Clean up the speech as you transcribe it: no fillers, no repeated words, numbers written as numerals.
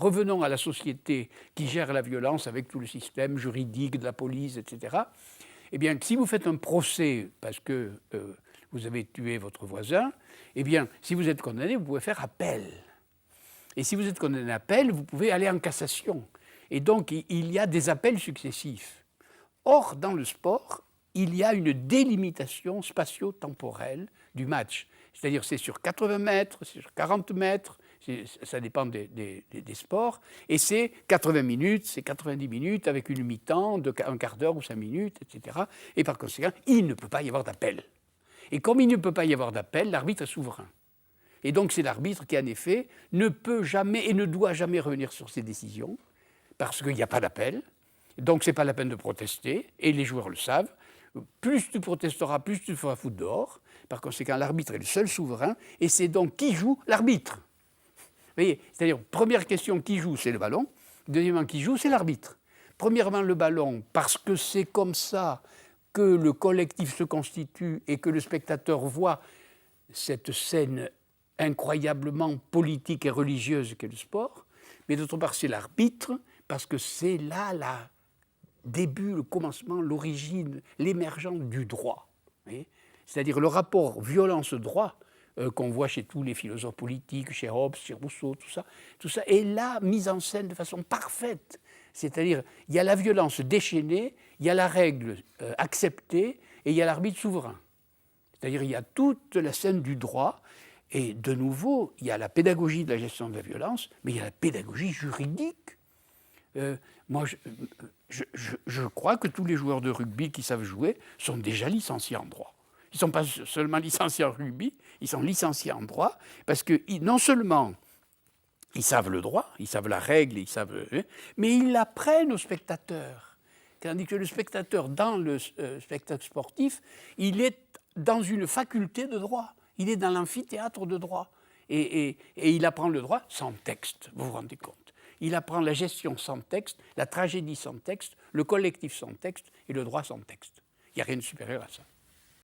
revenons à la société qui gère la violence avec tout le système juridique de la police, etc. Eh bien, si vous faites un procès parce que vous avez tué votre voisin, eh bien, si vous êtes condamné, vous pouvez faire appel. Et si vous êtes condamné à appel, vous pouvez aller en cassation. Et donc, il y a des appels successifs. Or, dans le sport, il y a une délimitation spatio-temporelle du match. C'est-à-dire, c'est sur 80 mètres, c'est sur 40 mètres, ça dépend des sports, et c'est 80 minutes, c'est 90 minutes avec une mi-temps de un quart d'heure ou 5 minutes, etc. Et par conséquent, il ne peut pas y avoir d'appel. Et comme il ne peut pas y avoir d'appel, l'arbitre est souverain. Et donc c'est l'arbitre qui, en effet, ne peut jamais et ne doit jamais revenir sur ses décisions, parce qu'il n'y a pas d'appel. Donc ce n'est pas la peine de protester, et les joueurs le savent. Plus tu protesteras, plus tu feras foutre dehors. Par conséquent, l'arbitre est le seul souverain, et c'est donc qui joue l'arbitre. Vous voyez, c'est-à-dire, première question, qui joue, c'est le ballon. Deuxièmement, qui joue, c'est l'arbitre. Premièrement, le ballon, parce que c'est comme ça que le collectif se constitue et que le spectateur voit cette scène incroyablement politique et religieuse qu'est le sport. Mais d'autre part, c'est l'arbitre, parce que c'est là le début, le commencement, l'origine, l'émergence du droit. C'est-à-dire le rapport violence-droit qu'on voit chez tous les philosophes politiques, chez Hobbes, chez Rousseau, tout ça est là mis en scène de façon parfaite. C'est-à-dire, il y a la violence déchaînée, il y a la règle acceptée, et il y a l'arbitre souverain. C'est-à-dire, il y a toute la scène du droit, et de nouveau, il y a la pédagogie de la gestion de la violence, mais il y a la pédagogie juridique. Moi, je crois que tous les joueurs de rugby qui savent jouer sont déjà licenciés en droit. Ils ne sont pas seulement licenciés en rugby, ils sont licenciés en droit, parce que non seulement ils savent le droit, ils savent la règle, ils savent, mais ils l'apprennent aux spectateurs. Tandis que le spectateur, dans le spectacle sportif, il est dans une faculté de droit, il est dans l'amphithéâtre de droit. Et il apprend le droit sans texte, vous vous rendez compte. Il apprend la gestion sans texte, la tragédie sans texte, le collectif sans texte et le droit sans texte. Il n'y a rien de supérieur à ça.